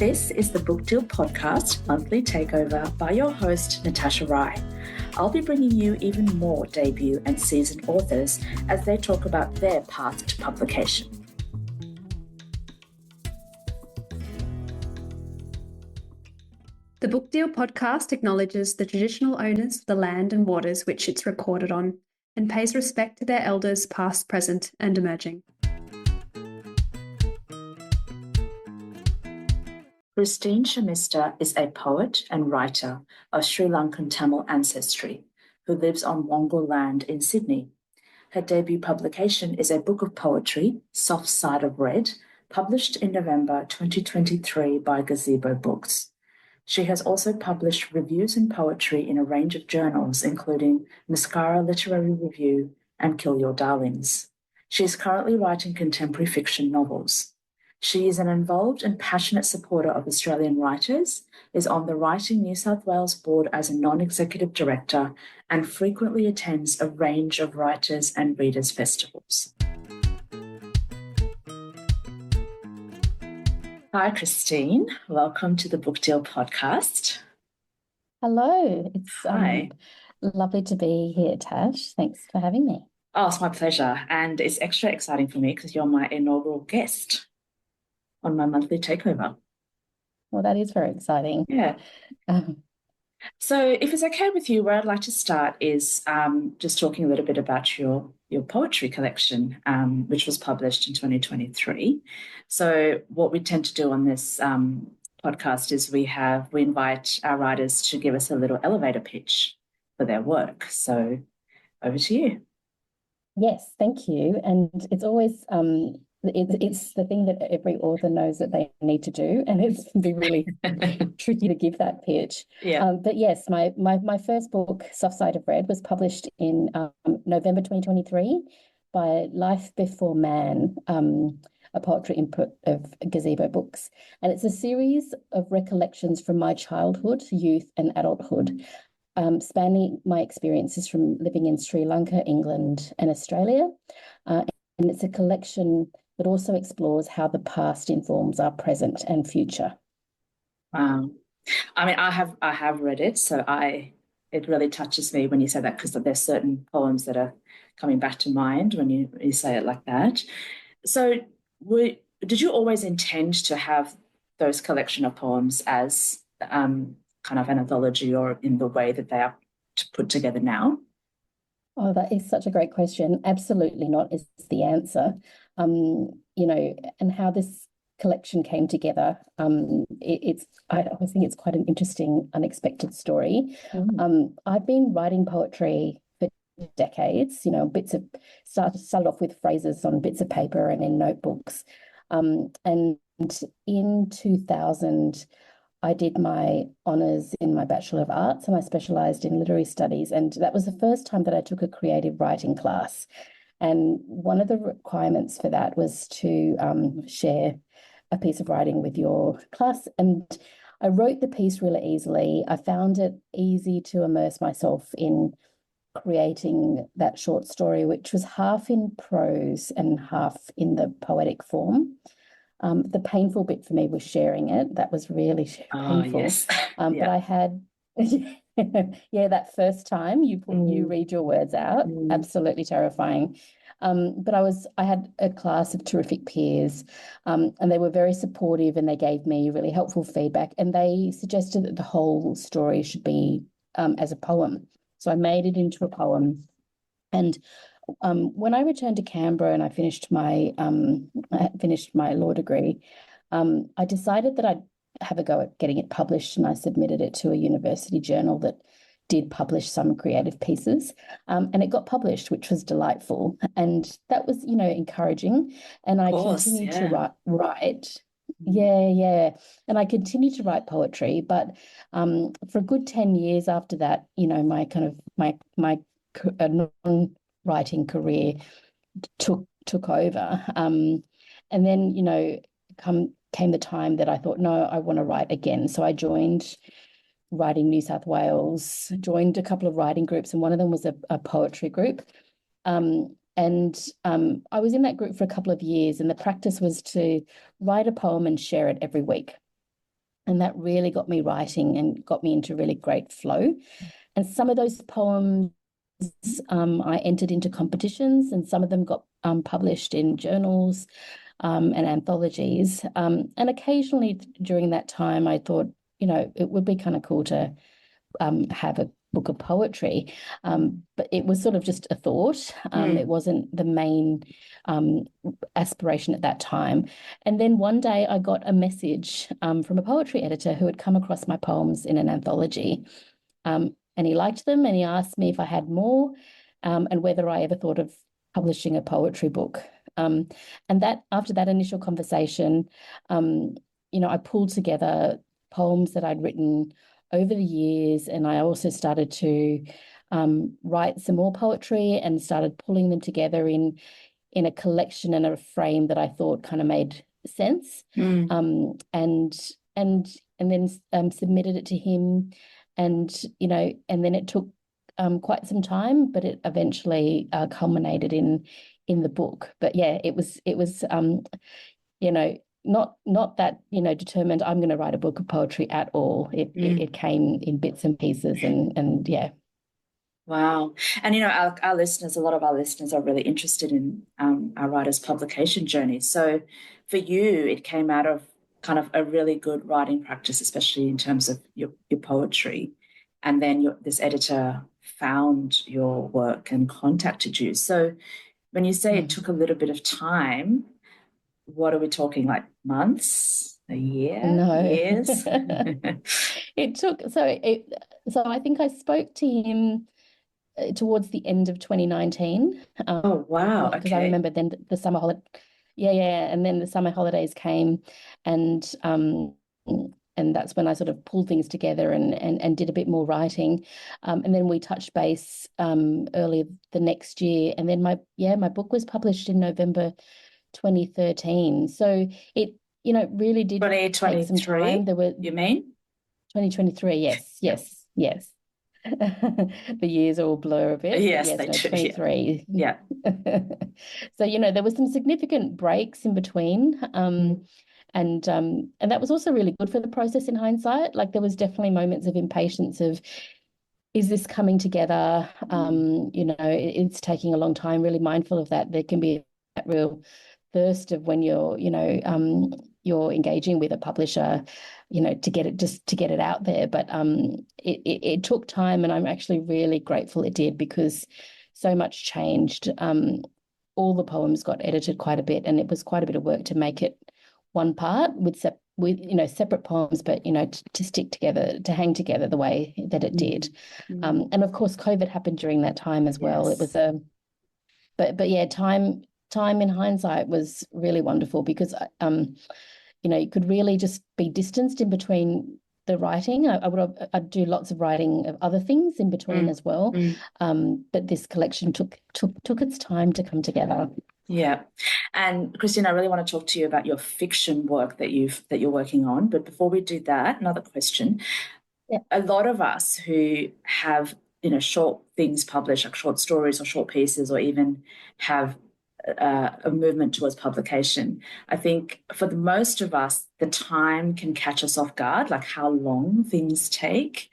This is the Book Deal Podcast Monthly Takeover by your host, Natasha Rai. I'll be bringing you even more debut and seasoned authors as they talk about their path to publication. The Book Deal Podcast acknowledges the traditional owners of the land and waters which it's recorded on and pays respect to their elders past, present and emerging. Christine Shamista is a poet and writer of Sri Lankan Tamil ancestry who lives on Wongal land in Sydney. Her debut publication is a book of poetry, Soft Side of Red, published in November 2023 by Gazebo Books. She has also published reviews in poetry in a range of journals, including Mascara Literary Review and Kill Your Darlings. She is currently writing contemporary fiction novels. She is an involved and passionate supporter of Australian writers, is on the Writing New South Wales board as a non-executive director, and frequently attends a range of writers and readers festivals. Hi, Christine. Welcome to the Book Deal Podcast. Hello. It's lovely to be here, Tash. Thanks for having me. Oh, it's my pleasure. And it's extra exciting for me because you're my inaugural guest on my monthly takeover. Well, that is very exciting. Yeah. So if it's okay with you, where I'd like to start is just talking a little bit about your poetry collection, which was published in 2023. So what we tend to do on this podcast is we invite our writers to give us a little elevator pitch for their work. So over to you. Yes, thank you. And it's always it's the thing that every author knows that they need to do, and it can be really tricky to give that pitch. Yeah. But yes, my first book, Soft Side of Red, was published in November 2023 by Life Before Man, a poetry input of Gazebo Books. And it's a series of recollections from my childhood, youth and adulthood, spanning my experiences from living in Sri Lanka, England and Australia. And it's a collection that also explores how the past informs our present and future. Wow. I mean, I have read it, so it really touches me when you say that, because there's certain poems that are coming back to mind when you say it like that. So did you always intend to have those collection of poems as kind of an anthology, or in the way that they are put together now? Oh, that is such a great question. Absolutely not is the answer. And how this collection came together, I always think it's quite an interesting, unexpected story. I've been writing poetry for decades, started off with phrases on bits of paper and in notebooks. And in 2000, I did my honours in my Bachelor of Arts, and I specialised in literary studies. And that was the first time that I took a creative writing class. And one of the requirements for that was to share a piece of writing with your class. And I wrote the piece really easily. I found it easy to immerse myself in creating that short story, which was half in prose and half in the poetic form. The painful bit for me was sharing it. That was really painful. Yes. But I had, that first time you read your words out, absolutely terrifying. But I had a class of terrific peers, and they were very supportive, and they gave me really helpful feedback, and they suggested that the whole story should be as a poem. So I made it into a poem. And when I returned to Canberra and I finished my law degree, I decided that I'd have a go at getting it published, and I submitted it to a university journal that did publish some creative pieces, and it got published, which was delightful, and that was encouraging. And I continued to write. And I continued to write poetry, but for a good 10 years after that, my non-writing career took over, and then came the time that I thought, no, I want to write again. So I joined Writing New South Wales, joined a couple of writing groups, and one of them was a poetry group. I was in that group for a couple of years, and the practice was to write a poem and share it every week. And that really got me writing and got me into really great flow. And some of those poems I entered into competitions, and some of them got published in journals and anthologies. And occasionally during that time, I thought, it would be kind of cool to have a book of poetry. But it was sort of just a thought. It wasn't the main aspiration at that time. And then one day I got a message from a poetry editor who had come across my poems in an anthology. And he liked them, and he asked me if I had more, and whether I ever thought of publishing a poetry book. And that after that initial conversation, I pulled together poems that I'd written over the years, and I also started to write some more poetry and started pulling them together in a collection and a frame that I thought kind of made sense. And then submitted it to him. And then it took quite some time, but it eventually culminated in the book. But yeah, it was not that determined I'm going to write a book of poetry at all. It came in bits and pieces, and yeah. Wow. And, our listeners, a lot of our listeners are really interested in our writers' publication journey. So for you, it came out of kind of a really good writing practice, especially in terms of your poetry. And then this editor found your work and contacted you. So when you say it took a little bit of time, what are we talking, like months, a year, No. years? It took, so I think I spoke to him towards the end of 2019. Oh, wow. Because I remember then the summer holiday. Yeah. And then the summer holidays came, and that's when I sort of pulled things together and did a bit more writing. And then we touched base early the next year. And then my book was published in November 2013. So it, really did take some time. You mean? 2023, yes. The years all blur a bit. Yes, yes, they do. 23. Yeah. So, there were some significant breaks in between. And that was also really good for the process in hindsight. Like, there was definitely moments of impatience of, is this coming together? It's taking a long time, really mindful of that. There can be that real thirst of when you're engaging with a publisher, to get it out there. But it took time, and I'm actually really grateful it did, because so much changed. All the poems got edited quite a bit, and it was quite a bit of work to make it one part with separate poems, but to stick together, to hang together the way that it did. And of course, COVID happened during that time as well. It was but yeah, time in hindsight was really wonderful, because you could really just be distanced in between the writing. I'd do lots of writing of other things in between as well. But this collection took its time to come together. Yeah. And Christine, I really want to talk to you about your fiction work that you're working on. But before we do that, another question. Yeah. A lot of us who have, short things published, like short stories or short pieces, or even have a movement towards publication, I think for the most of us, the time can catch us off guard, like how long things take.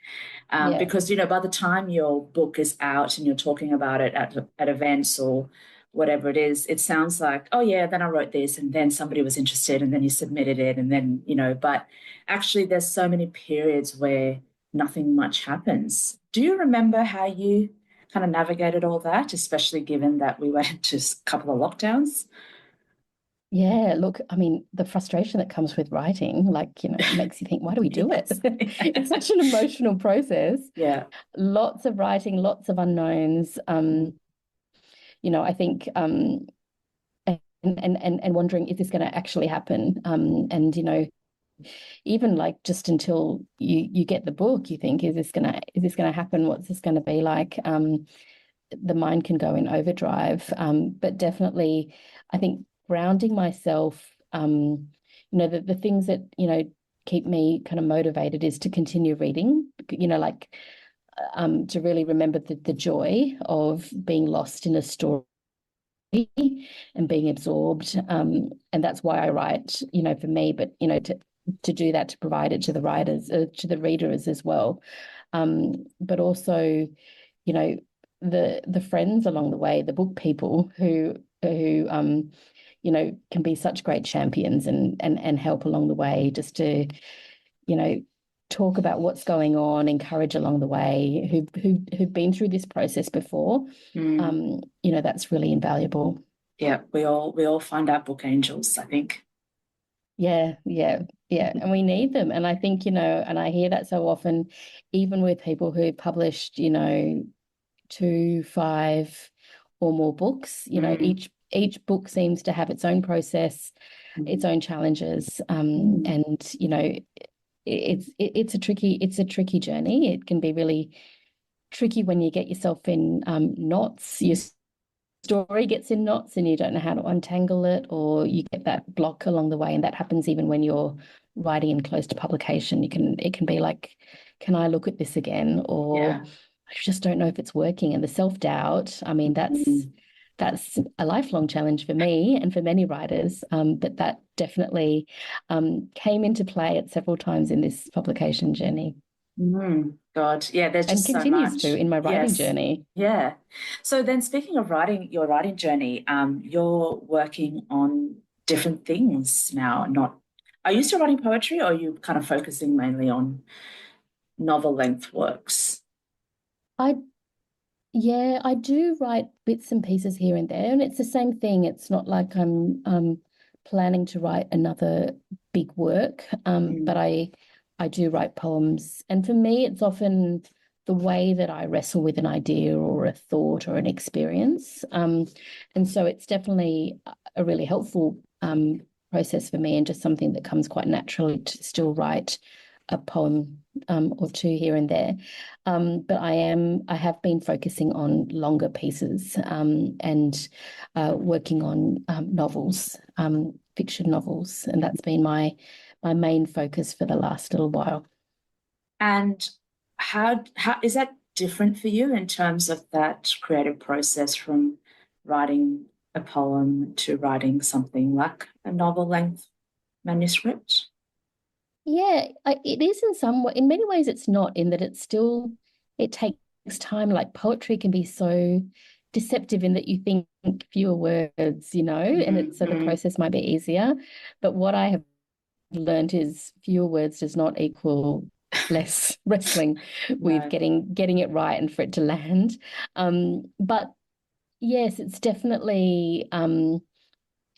Because, by the time your book is out and you're talking about it at events or whatever it is, it sounds like, oh yeah, then I wrote this, and then somebody was interested, and then you submitted it, and then, but actually there's so many periods where nothing much happens. Do you remember how you kind of navigated all that, especially given that we went into a couple of lockdowns? Yeah, look, I mean, the frustration that comes with writing, like, makes you think, why do we do it? It's such an emotional process. Yeah. Lots of writing, lots of unknowns. I think, and wondering, is this going to actually happen? And, even like just until you get the book, you think, is this going to happen? What's this going to be like? The mind can go in overdrive. But definitely, I think grounding myself, the things that, keep me kind of motivated is to continue reading, to really remember the joy of being lost in a story and being absorbed. And that's why I write, for me, but, to do that, to provide it to the writers, to the readers as well. But also, you know, the friends along the way, the book people who you know, can be such great champions and help along the way, just to, you know, talk about what's going on, encourage along the way, who've been through this process before. You know, that's really invaluable. Yeah, we all find our book angels, I think. Yeah. And we need them. And I think, you know, and I hear that so often, even with people who published, you know, 2, 5 or more books, you know, each book seems to have its own process, its own challenges. And, you know, it's a tricky journey. It can be really tricky when you get yourself in knots. Your story gets in knots and you don't know how to untangle it, or you get that block along the way. And that happens even when you're writing in close to publication. It can be like, can I look at this again? Or I just don't know if it's working. And the self-doubt, I mean, that's a lifelong challenge for me and for many writers. But that definitely came into play at several times in this publication journey. God, yeah, there's just and continues so much. to in my writing journey. Yeah. So then, speaking of your writing journey, you're working on different things now. Are you still writing poetry, or are you kind of focusing mainly on novel length works? I do write bits and pieces here and there, and it's the same thing. It's not like I'm planning to write another big work, but I do write poems. And for me, it's often the way that I wrestle with an idea or a thought or an experience. And so it's definitely a really helpful process for me, and just something that comes quite naturally to still write a poem or two here and there. But I have been focusing on longer pieces and working on novels, fiction novels, and that's been my main focus for the last little while. And how is that different for you in terms of that creative process from writing a poem to writing something like a novel length manuscript? Yeah, it is in some way. In many ways, it's not, in that it takes time. Like poetry can be so deceptive in that you think fewer words, you know, and so the process might be easier. But what I have learned is fewer words does not equal less wrestling with getting it right and for it to land. But yes, it's definitely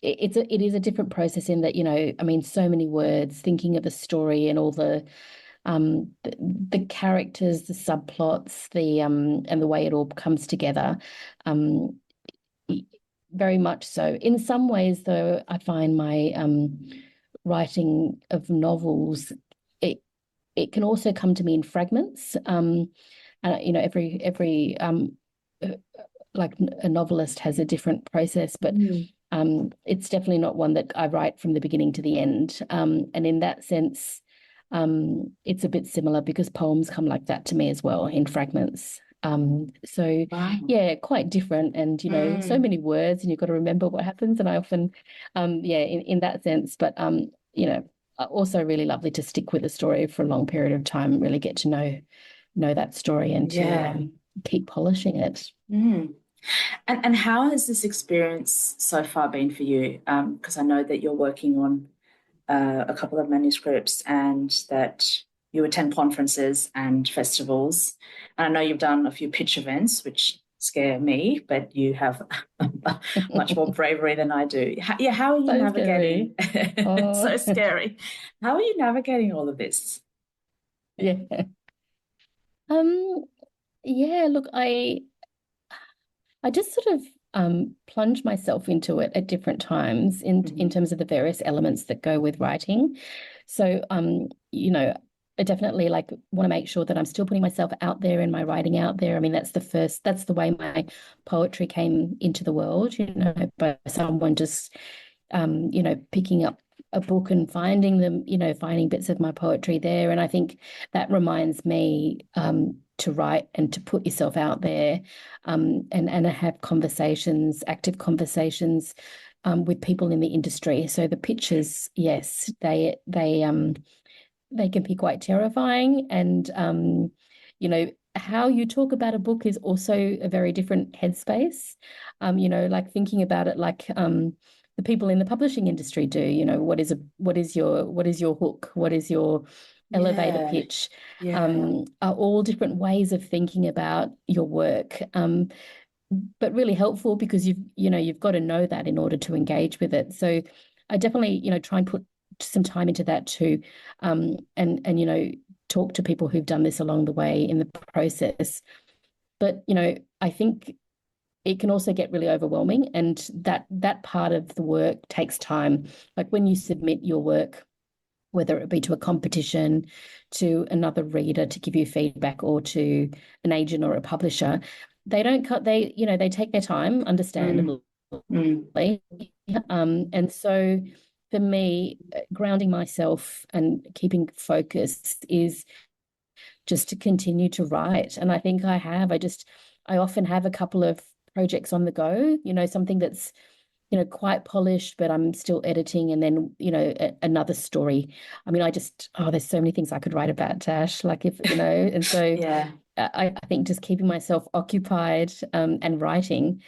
it is a different process in that, you know, I mean, so many words, thinking of a story and all the characters, the subplots, and the way it all comes together. Very much so. In some ways, though, I find my writing of novels, it can also come to me in fragments. You know, every like a novelist has a different process, but it's definitely not one that I write from the beginning to the end. And in that sense, it's a bit similar, because poems come like that to me as well, in fragments. So yeah, quite different. And, you know, so many words and you've got to remember what happens. And I often, in that sense, but, you know, also really lovely to stick with a story for a long period of time, really get to know that story and to keep polishing it. And how has this experience so far been for you? Because I know that you're working on a couple of manuscripts and that you attend conferences and festivals. And I know you've done a few pitch events, which scare me, but you have much more bravery than I do. How are you navigating? It's so scary. How are you navigating all of this? Yeah. Yeah, look, I just sort of plunge myself into it at different times in terms of the various elements that go with writing. So, you know, I definitely want to make sure that I'm still putting myself out there and my writing out there. I mean, that's the way my poetry came into the world, you know, by someone just, you know, picking up a book and finding them, you know, finding bits of my poetry there. And I think that reminds me to write and to put yourself out there and have conversations, active conversations, with people in the industry. So the pitches, yes, they can be quite terrifying, and how you talk about a book is also a very different headspace. Like thinking about it like the people in the publishing industry do. What is your hook? What is your elevator pitch? Are all different ways of thinking about your work. But really helpful because you've got to know that in order to engage with it. So I definitely, try and put some time into that too, and talk to people who've done this along the way in the process. But I think it can also get really overwhelming, and that part of the work takes time. Like when you submit your work, whether it be to a competition, to another reader to give you feedback, or to an agent or a publisher, they don't cut. They take their time, understandably. And so for me, grounding myself and keeping focus is just to continue to write. And I think I often have a couple of projects on the go, something that's, quite polished, but I'm still editing, and then, another story. I mean, there's so many things I could write about, Tash, like and so Yeah. I think just keeping myself occupied and writing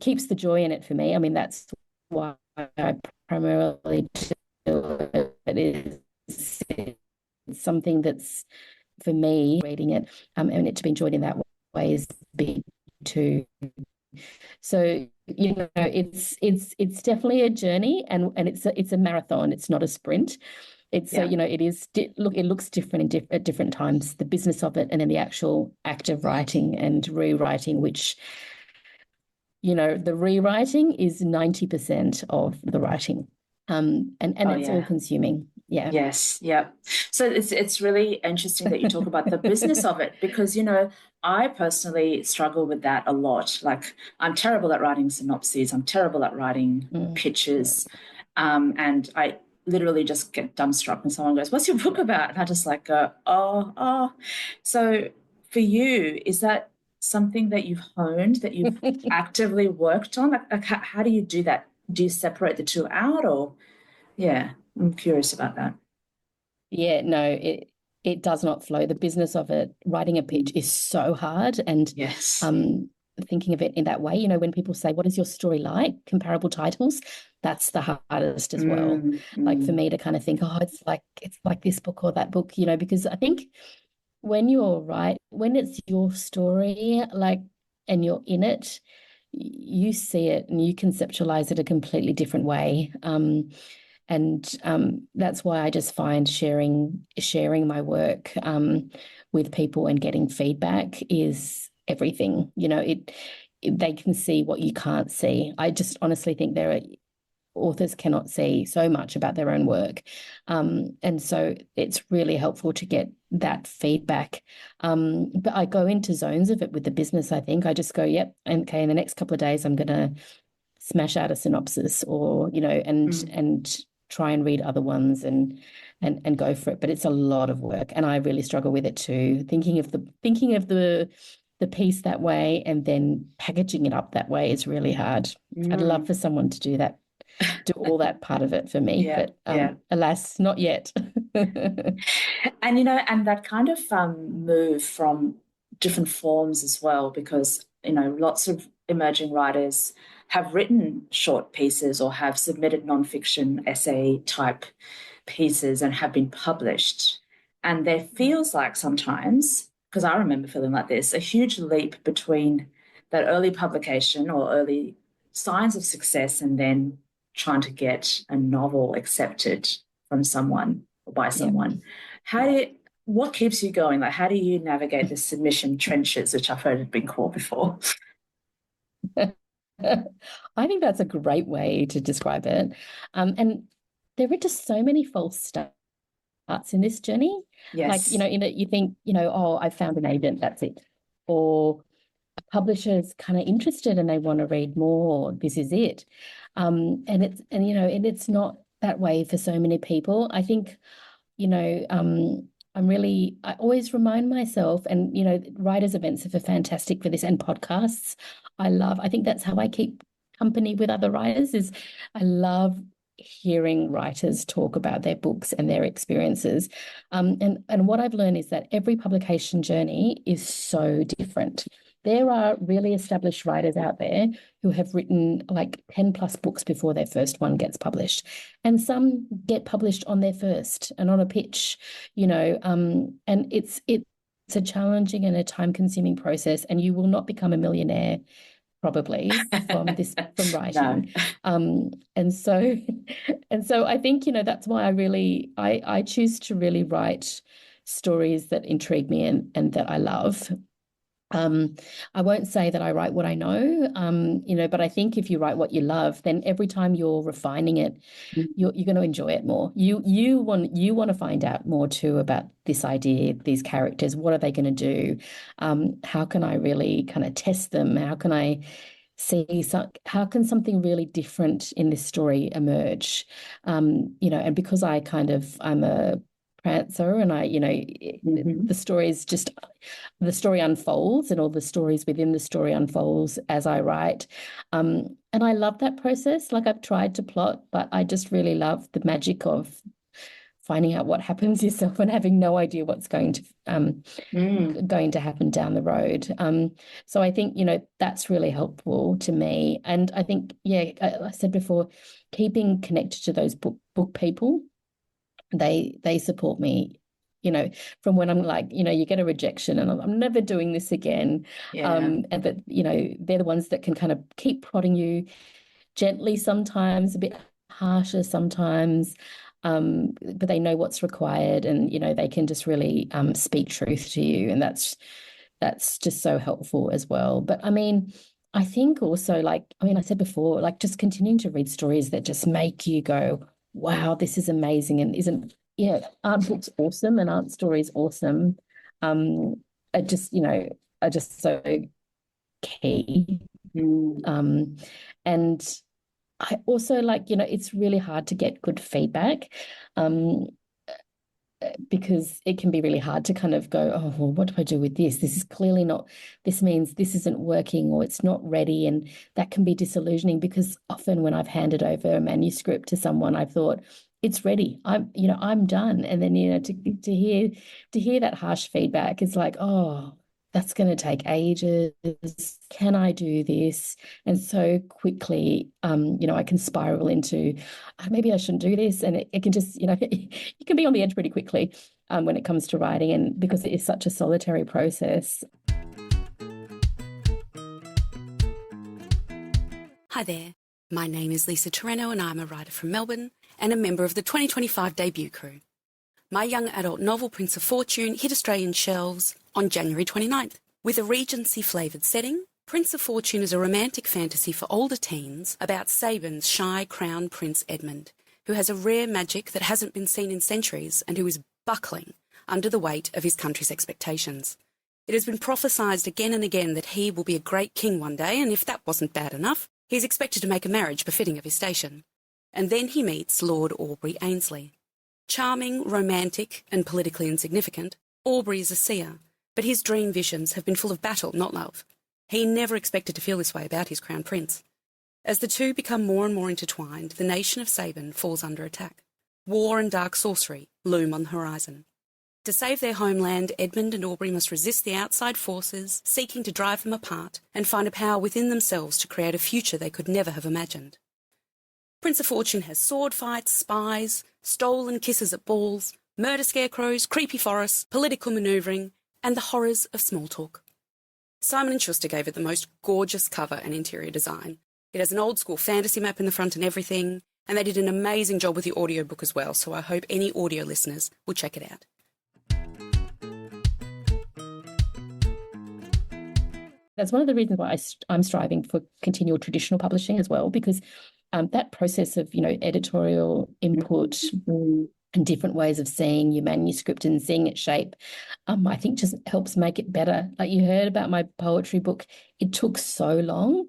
keeps the joy in it for me. I mean, that's why I primarily do it. It's something that's, for me, reading it and it to be enjoyed in that way is big too. So it's definitely a journey, and it's a marathon. It's not a sprint. It's it looks different at different times, the business of it, and then the actual act of writing and rewriting, which the rewriting is 90% of the writing, and it's all consuming. Yeah. Yes. Yeah. So it's really interesting that you talk about the business of it, because I personally struggle with that a lot. Like, I'm terrible at writing synopses. I'm terrible at writing pitches, and I literally just get dumbstruck when someone goes, "What's your book about?" And I just like go, "Oh." So for you, is that something that you've honed, that you've actively worked on? Like how do you do that? Do you separate the two out, or? Yeah, I'm curious about that. Yeah, no, it does not flow. The business of it, writing a pitch is so hard, and yes, thinking of it in that way, when people say, "What is your story like?" Comparable titles, that's the hardest as well. Like for me to kind of think, "Oh, it's like this book or that book," because I think when it's your story, like, and you're in it, you see it and you conceptualize it a completely different way. And that's why I just find sharing my work with people and getting feedback is everything. They can see what you can't see. I just honestly think authors cannot see so much about their own work, and so it's really helpful to get that feedback. But I go into zones of it with the business. I think I just go, "Yep, okay, in the next couple of days, I'm going to smash out a synopsis," or and try and read other ones and go for it. But it's a lot of work, and I really struggle with it too. Thinking of the piece that way and then packaging it up that way is really hard. I'd love for someone to do that, do all that part of it for me, but alas, not yet. And and that kind of move from different forms as well, because lots of emerging writers have written short pieces or have submitted nonfiction essay type pieces and have been published. And there feels like sometimes, because I remember feeling like this, a huge leap between that early publication or early signs of success and then trying to get a novel accepted from someone or by someone. What keeps you going? Like, how do you navigate the submission trenches, which I've heard have been called before? I think that's a great way to describe it. And there are just so many false starts in this journey. Yes. Like, you think, "Oh, I found an agent, that's it." Or a publisher's kind of interested and they want to read more, this is it. And it's not that way for so many people. I think, I always remind myself, and writers' events are fantastic for this, and podcasts. I think that's how I keep company with other writers is I love hearing writers talk about their books and their experiences. And what I've learned is that every publication journey is so different. There are really established writers out there who have written like 10 plus books before their first one gets published. And some get published on their first and on a pitch, and it's a challenging and a time-consuming process, and you will not become a millionaire probably from writing. No. And so I think, that's why I choose to really write stories that intrigue me and that I love. I won't say that I write what I know, but I think if you write what you love, then every time you're refining it, you're going to enjoy it more. You want to find out more too about this idea, these characters. What are they going to do? How can I really kind of test them? How can I how can something really different in this story emerge? And because I'm a prancer, and the story unfolds, and all the stories within the story unfolds as I write. And I love that process. Like, I've tried to plot, but I just really love the magic of finding out what happens yourself and having no idea what's going to happen down the road. So I think, that's really helpful to me. And I think, I said before, keeping connected to those book people, they support me, from when I'm like, you get a rejection and I'm never doing this again. And that, they're the ones that can kind of keep prodding you gently sometimes, a bit harsher sometimes, but they know what's required, and, they can just really speak truth to you. And that's just so helpful as well. But I mean, I think also, I said before, just continuing to read stories that just make you go, wow, this is amazing. And aren't books awesome, and aren't stories awesome? Are just so key. And I also it's really hard to get good feedback, because it can be really hard to kind of go, oh, well, what do I do with this? This is clearly not, this means this isn't working, or it's not ready. And that can be disillusioning, because often when I've handed over a manuscript to someone, I've thought, it's ready. I'm done. And then, to hear that harsh feedback, it's like, oh, that's going to take ages. Can I do this? And so quickly, I can spiral into, maybe I shouldn't do this. And it can just, you can be on the edge pretty quickly when it comes to writing, and because it is such a solitary process. Hi there. My name is Lisa Torreno, and I'm a writer from Melbourne and a member of the 2025 debut crew. My young adult novel Prince of Fortune hit Australian shelves on January 29th. With a Regency-flavoured setting, Prince of Fortune is a romantic fantasy for older teens about Sabin's shy crown prince Edmund, who has a rare magic that hasn't been seen in centuries and who is buckling under the weight of his country's expectations. It has been prophesied again and again that he will be a great king one day, and if that wasn't bad enough, he is expected to make a marriage befitting of his station. And then he meets Lord Aubrey Ainsley. Charming, romantic, and politically insignificant, Aubrey is a seer, but his dream visions have been full of battle, not love. He never expected to feel this way about his crown prince. As the two become more and more intertwined, the nation of Sabin falls under attack. War and dark sorcery loom on the horizon. To save their homeland, Edmund and Aubrey must resist the outside forces, seeking to drive them apart, and find a power within themselves to create a future they could never have imagined. Prince of Fortune has sword fights, spies, stolen kisses at balls, murder scarecrows, creepy forests, political manoeuvring, and the horrors of small talk. Simon & Schuster gave it the most gorgeous cover and interior design. It has an old-school fantasy map in the front and everything, and they did an amazing job with the audiobook as well, so I hope any audio listeners will check it out. That's one of the reasons why I'm striving for continual traditional publishing as well, because that process of, editorial input and different ways of seeing your manuscript and seeing it shape, I think just helps make it better. Like you heard about my poetry book, it took so long,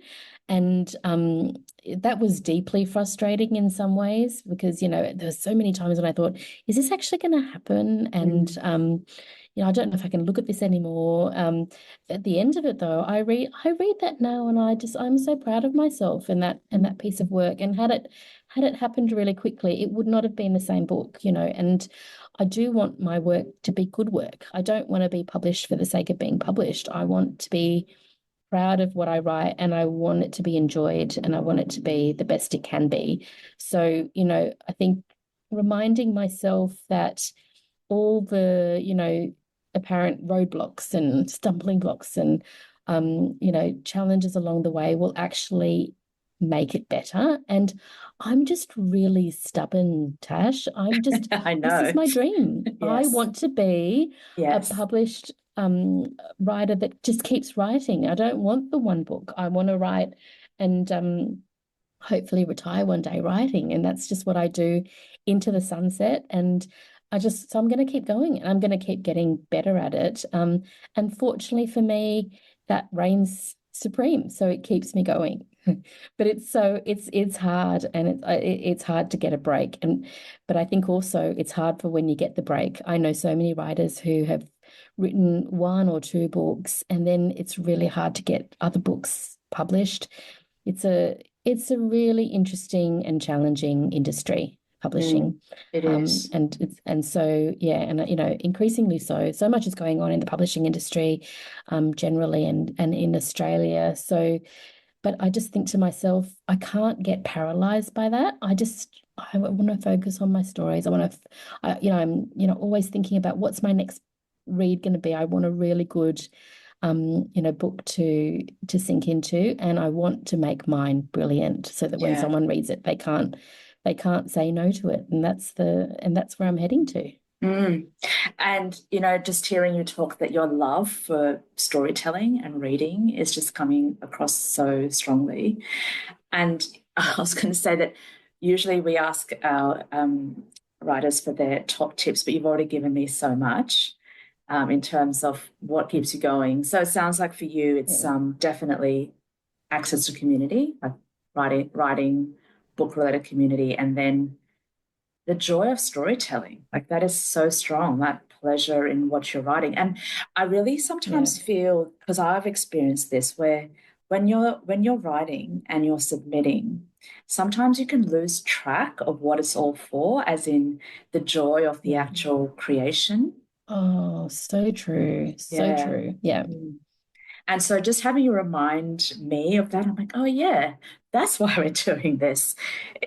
and that was deeply frustrating in some ways, because, there were so many times when I thought, is this actually going to happen? And, I don't know if I can look at this anymore. At the end of it, though, I read that now, and I'm so proud of myself and that piece of work. And had it happened really quickly, it would not have been the same book, And I do want my work to be good work. I don't want to be published for the sake of being published. I want to be proud of what I write, and I want it to be enjoyed, and I want it to be the best it can be. So, I think reminding myself that all the, apparent roadblocks and stumbling blocks and, challenges along the way will actually make it better. And I'm just really stubborn, Tash. I this is know. my dream. I Yes. want to be a Yes. published writer that just keeps writing. I don't want the one book. I want to write and hopefully retire one day writing. And that's just what I do into the sunset. And so I'm going to keep going, and I'm going to keep getting better at it. And fortunately for me, that reigns supreme. So it keeps me going. But it's hard, and it's hard to get a break. But I think also it's hard for when you get the break. I know so many writers who have written one or two books, and then it's really hard to get other books published. It's a really interesting and challenging industry, publishing. It is. And so, yeah, and increasingly so. So much is going on in the publishing industry, generally, and in Australia. So, but I just think to myself, I can't get paralyzed by that. I want to focus on my stories. I'm always thinking about what's my next read going to be. I want a really good book to sink into, and I want to make mine brilliant so that when someone reads it, they can't say no to it. And that's where I'm heading to. And just hearing you talk, that your love for storytelling and reading is just coming across so strongly. And I was going to say that usually we ask our writers for their top tips, but you've already given me so much in terms of what keeps you going. So it sounds like for you, it's definitely access to community, like writing, book-related community, and then the joy of storytelling. Like that is so strong, that pleasure in what you're writing. And I really sometimes feel, because I've experienced this, where when you're writing and you're submitting, sometimes you can lose track of what it's all for, as in the joy of the actual creation. Oh, so true. So true. Yeah. And so just having you remind me of that, I'm like, oh yeah, that's why we're doing this.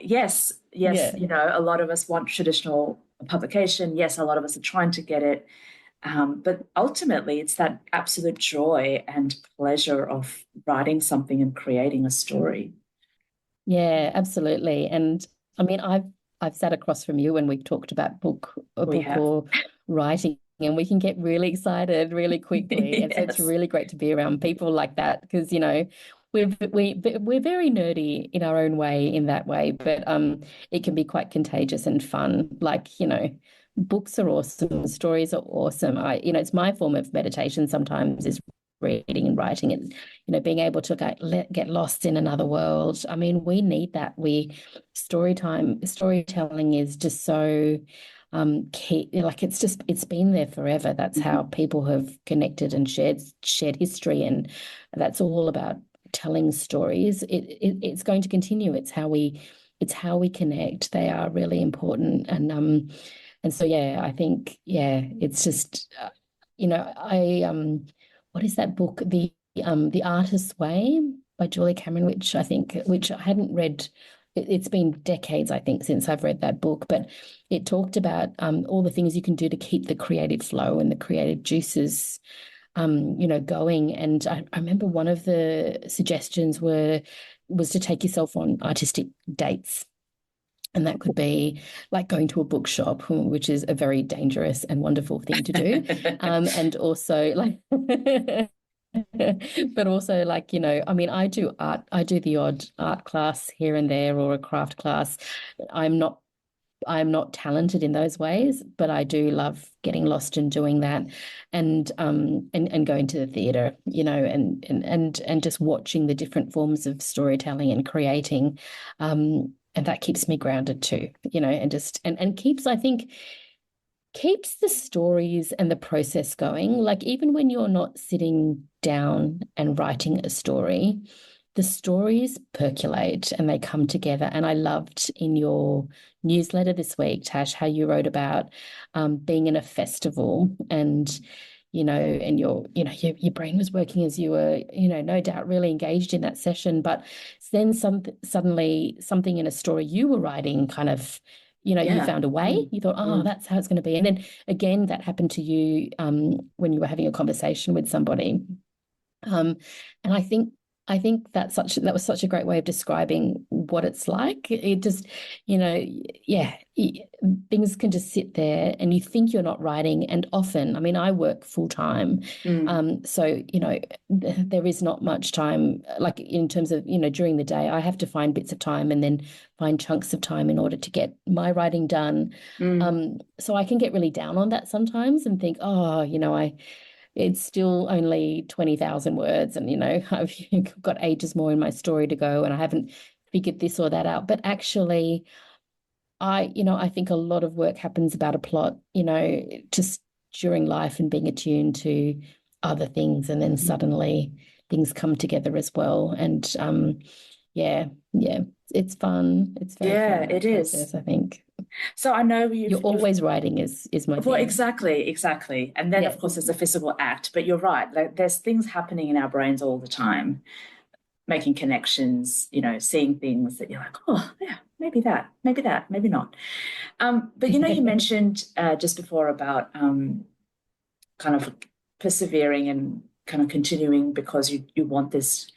Yes, a lot of us want traditional publication. Yes, a lot of us are trying to get it. But ultimately, it's that absolute joy and pleasure of writing something and creating a story. Yeah, absolutely. And I mean, I've sat across from you when we've talked about book or writing, and we can get really excited really quickly. And so it's really great to be around people like that, because we're very nerdy in our own way, in that way, but it can be quite contagious and fun. Like, books are awesome, stories are awesome. It's my form of meditation sometimes, is reading and writing, and being able to get lost in another world. I mean, we need that. Storytelling is just so key. Like it's been there forever. That's how people have connected and shared history, and that's all about telling stories. It's going to continue. It's how we connect. They are really important, and so I think it's just what is that book? The Artist's Way by Julia Cameron, which I hadn't read. It's been decades, I think, since I've read that book, but it talked about all the things you can do to keep the creative flow and the creative juices going. And I remember one of the suggestions was to take yourself on artistic dates. And that could be like going to a bookshop, which is a very dangerous and wonderful thing to do. And also but also I mean, I do art. I do the odd art class here and there, or a craft class. I'm not talented in those ways, but I do love getting lost and doing that, and going to the theatre, and just watching the different forms of storytelling and creating. And that keeps me grounded too, and keeps, I think, keeps the stories and the process going. Like even when you're not sitting down and writing a story, the stories percolate and they come together. And I loved in your newsletter this week, Tash, how you wrote about being in a festival and and your brain was working as you were, no doubt really engaged in that session. But then suddenly something in a story you were writing kind of, you found a way. You thought, oh, that's how it's going to be. And then again, that happened to you when you were having a conversation with somebody. And I think that was such a great way of describing what it's like. It just, things can just sit there and you think you're not writing. And often, I mean, I work full time. So, there is not much time, like in terms of, during the day, I have to find bits of time and then find chunks of time in order to get my writing done. So I can get really down on that sometimes and think, oh, it's still only 20,000 words and, I've got ages more in my story to go and I haven't figured this or that out. But actually, I think a lot of work happens about a plot, just during life and being attuned to other things. And then suddenly things come together as well. And it's fun. It's very fun. It is. I think. So I know you're always writing is my thing. Well, exactly. And then, of course, there's a physical act. But you're right. Like, there's things happening in our brains all the time, making connections, seeing things that you're like, oh, yeah, maybe that, maybe not. But, you mentioned just before about kind of persevering and kind of continuing because you want this.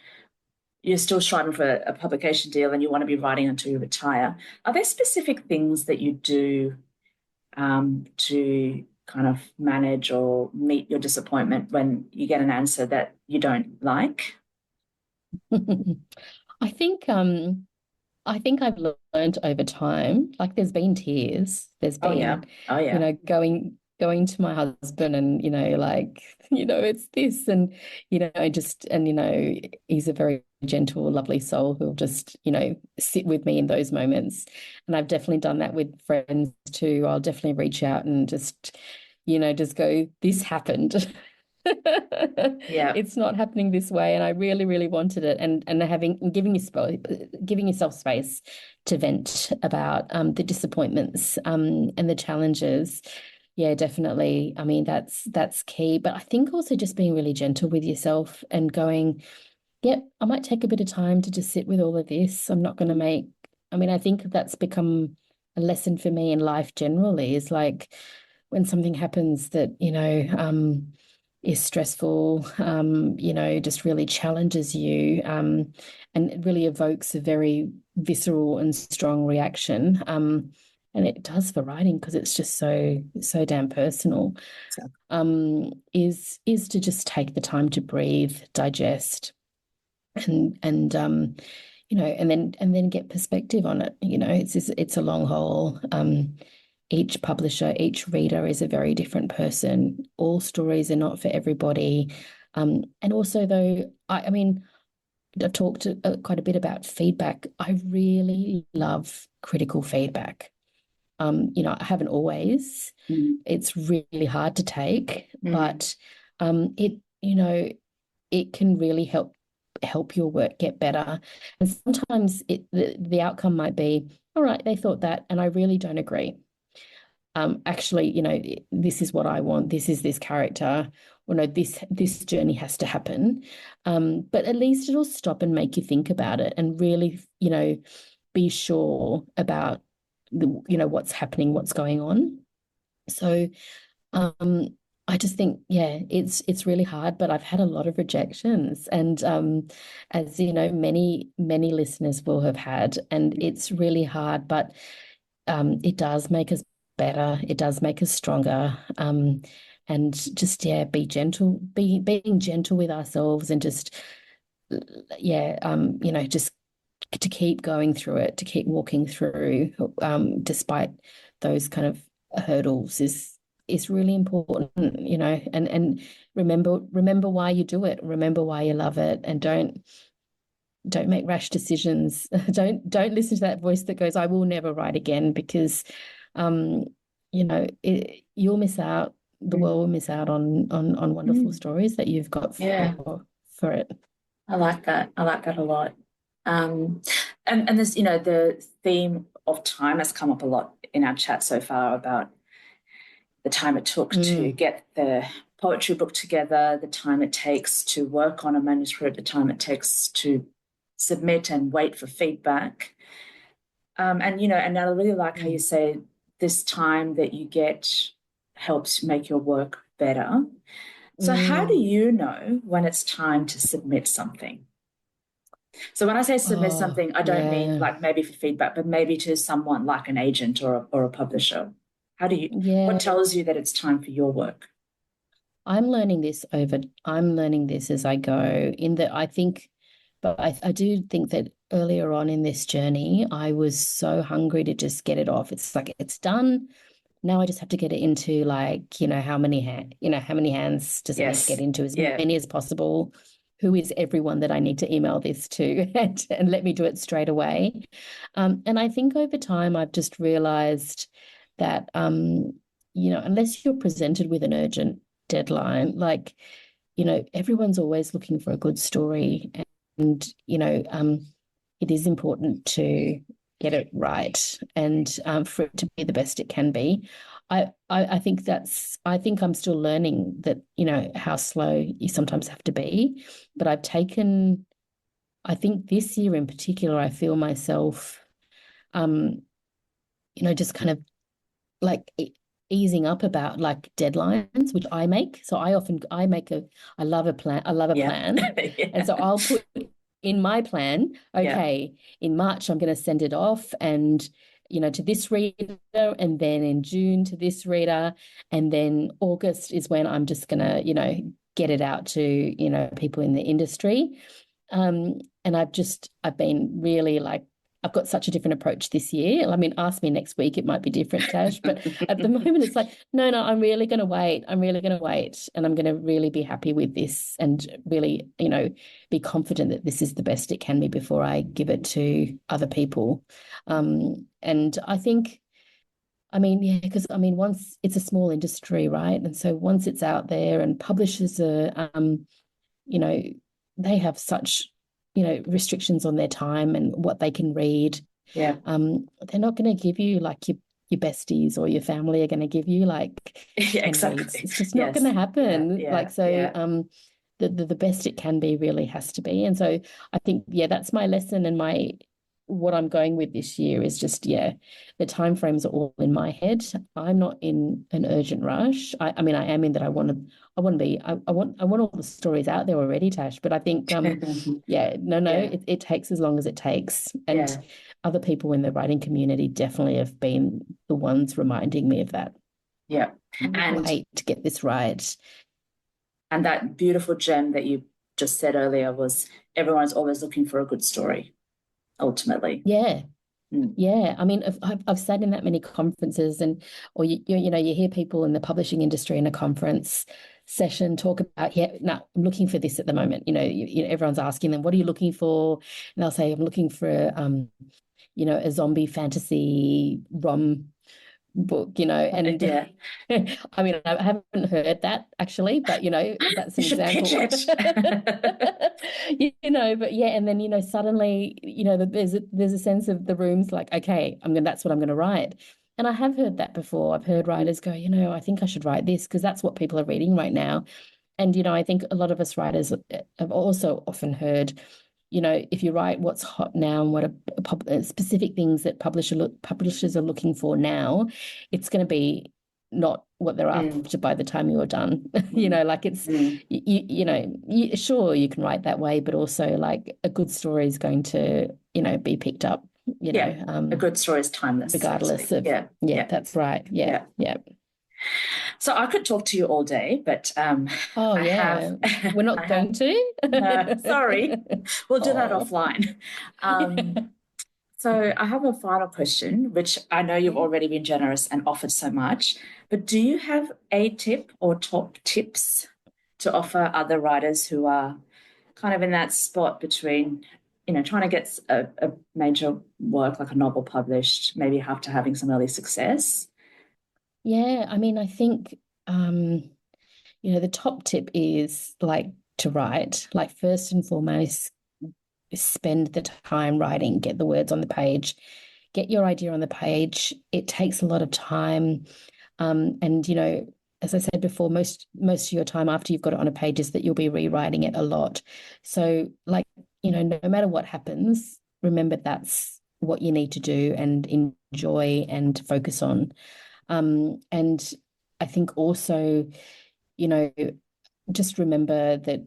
You're still striving for a publication deal and you want to be writing until you retire. Are there specific things that you do to kind of manage or meet your disappointment when you get an answer that you don't like? I think I've learned over time, like there's been tears. There's been, going to my husband and, it's this and, he's a very gentle, lovely soul who'll just, sit with me in those moments. And I've definitely done that with friends too. I'll definitely reach out and just go, this happened. It's not happening this way. And I really, really wanted it. And giving yourself space to vent about the disappointments and the challenges. Yeah, definitely. I mean, that's key. But I think also just being really gentle with yourself and going, I might take a bit of time to just sit with all of this. I'm not going to I think that's become a lesson for me in life generally, is like when something happens that, is stressful, just really challenges you and it really evokes a very visceral and strong reaction. And it does for writing because it's just so damn personal, is to just take the time to breathe, digest, and then get perspective on it. It's a long haul. Each publisher, each reader is a very different person. All stories are not for everybody. And also, though, I've talked quite a bit about feedback. I really love critical feedback. I haven't always. It's really hard to take, but it can really help your work get better. And sometimes the outcome might be, all right, they thought that, and I really don't agree. Actually, this is what I want. This is this character. Or no, this journey has to happen. But at least it'll stop and make you think about it and really, be sure about what's happening, what's going on. So I just think, it's really hard, but I've had a lot of rejections and as many listeners will have had, and it's really hard, but it does make us better. It does make us stronger. And just, being gentle with ourselves and just, just to keep going through it, to keep walking through, despite those kind of hurdles is really important, and remember why you do it, remember why you love it, and don't make rash decisions. Don't listen to that voice that goes, I will never write again, because you'll miss out, the world will miss out on wonderful stories that you've got for it. I like that. I like that a lot. And there's, the theme of time has come up a lot in our chat so far about the time it took to get the poetry book together, the time it takes to work on a manuscript, the time it takes to submit and wait for feedback. And I really like how you say this time that you get helps make your work better. So how do you know when it's time to submit something? So when I say submit something, I don't mean like maybe for feedback, but maybe to someone like an agent or a publisher. How do you, what tells you that it's time for your work? I'm learning this as I go, in that I think, but I do think that earlier on in this journey, I was so hungry to just get it off. It's like, it's done. Now I just have to get it into, like, how many hands does it need to get into? As many as possible. Who is everyone that I need to email this to and let me do it straight away? And I think over time I've just realized that, unless you're presented with an urgent deadline, like, everyone's always looking for a good story, and it is important to get it right and for it to be the best it can be. I think I'm still learning that, how slow you sometimes have to be. But I think this year in particular, I feel myself, just kind of like easing up about like deadlines, which I make. So I love a plan. And so I'll put in my plan, in March, I'm going to send it off and, to this reader, and then in June to this reader. And then August is when I'm just going to, get it out to, people in the industry. And I've been really like, I've got such a different approach this year. I mean, ask me next week, it might be different, Tash. But at the moment, it's like, no, I'm really going to wait. I'm really going to wait. And I'm going to really be happy with this and really, be confident that this is the best it can be before I give it to other people. And I think, because, once it's a small industry, right? And so once it's out there and publishers are, they have such, restrictions on their time and what they can read. Yeah. They're not going to give you like your besties or your family are going to give you like exactly. reads. It's just not going to happen. The best it can be really has to be. And so I think, that's my lesson, and what I'm going with this year is just, the timeframes are all in my head. I'm not in an urgent rush. I am in that I want all the stories out there already, Tash. But I think, it takes as long as it takes. And other people in the writing community definitely have been the ones reminding me of that. Yeah. And wait to get this right. And that beautiful gem that you just said earlier was everyone's always looking for a good story. Ultimately, yeah. I mean, I've sat in that many conferences, or you hear people in the publishing industry in a conference session talk about, I'm looking for this at the moment. Everyone's asking them, what are you looking for? And they'll say, I'm looking for a zombie fantasy rom book, and I mean, I haven't heard that actually, but that's an example. But and then suddenly there's a sense of the room's like, okay, that's what I'm going to write. And I have heard that before. I've heard writers go, I think I should write this because that's what people are reading right now. And I think a lot of us writers have also often heard, if you write what's hot now and what are specific things that publishers are looking for now, it's going to be not what they're after by the time you're done. Like it's, sure, you can write that way, but also like a good story is going to, be picked up, a good story is timeless. Regardless of, that's right. Yeah. So I could talk to you all day, but we're not going to. No, sorry, we'll do that offline. So I have a final question, which I know you've already been generous and offered so much, but do you have a tip or top tips to offer other writers who are kind of in that spot between, trying to get a major work like a novel published, maybe after having some early success? Yeah, I mean, I think the top tip is like to write. Like first and foremost, spend the time writing, get the words on the page, get your idea on the page. It takes a lot of time. And as I said before, most of your time after you've got it on a page is that you'll be rewriting it a lot. So like, no matter what happens, remember that's what you need to do and enjoy and focus on. And I think also, you know, just remember that,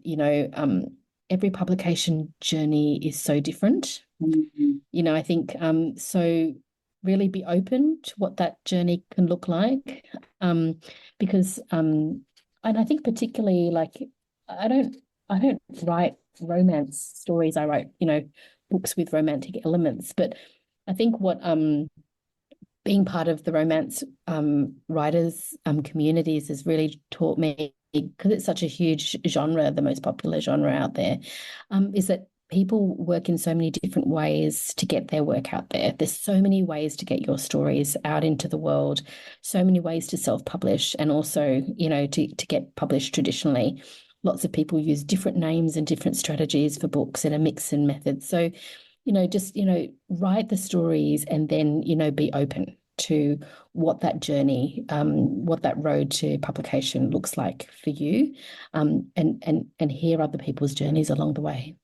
every publication journey is so different. Mm-hmm. I think so really be open to what that journey can look like. Because and I think particularly like I don't write romance stories. I write, books with romantic elements. But I think what being part of the romance writers communities has really taught me, because it's such a huge genre, the most popular genre out there, is that people work in so many different ways to get their work out there. There's so many ways to get your stories out into the world, so many ways to self-publish, and also, to get published traditionally. Lots of people use different names and different strategies for books and a mix and methods. So, just, write the stories and then, be open to what that journey, what that road to publication looks like for you, and hear other people's journeys along the way.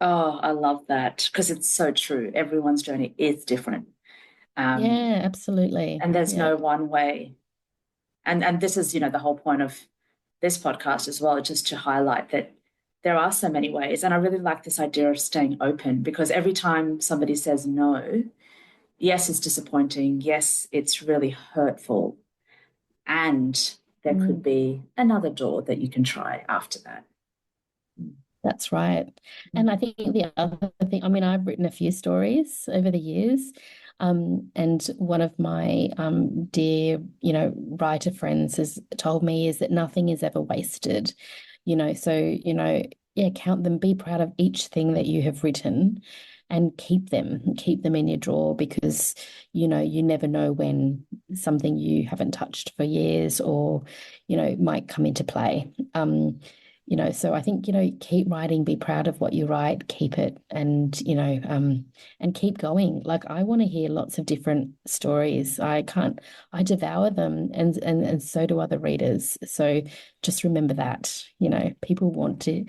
Oh, I love that, because it's so true. Everyone's journey is different. Yeah, absolutely. And there's Yeah. no one way. And this is, the whole point of this podcast as well, just to highlight that there are so many ways. And I really like this idea of staying open, because every time somebody says no, yes, it's disappointing. Yes, it's really hurtful. And there could be another door that you can try after that. That's right. And I think the other thing, I mean, I've written a few stories over the years. And one of my dear, writer friends has told me is that nothing is ever wasted. So, yeah, count them, be proud of each thing that you have written and keep them in your drawer, because, you never know when something you haven't touched for years or, might come into play. So I think, keep writing, be proud of what you write, keep it, and, and keep going. Like, I want to hear lots of different stories. I devour them, and so do other readers. So just remember that, people want to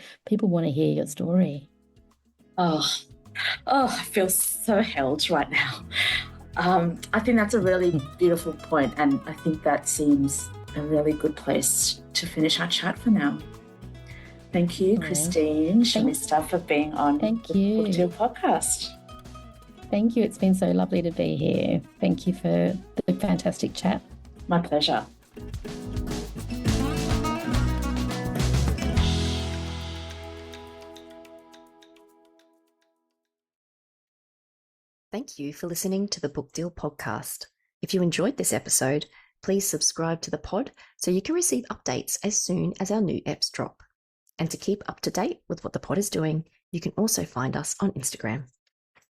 hear your story. Oh, I feel so held right now. I think that's a really beautiful point, and I think that seems a really good place to finish our chat for now. Thank you, Christine Shamista, for being on the Book Deal podcast. Thank you. It's been so lovely to be here. Thank you for the fantastic chat. My pleasure. Thank you for listening to the Book Deal podcast. If you enjoyed this episode, please subscribe to the pod so you can receive updates as soon as our new eps drop. And to keep up to date with what the pod is doing, you can also find us on Instagram.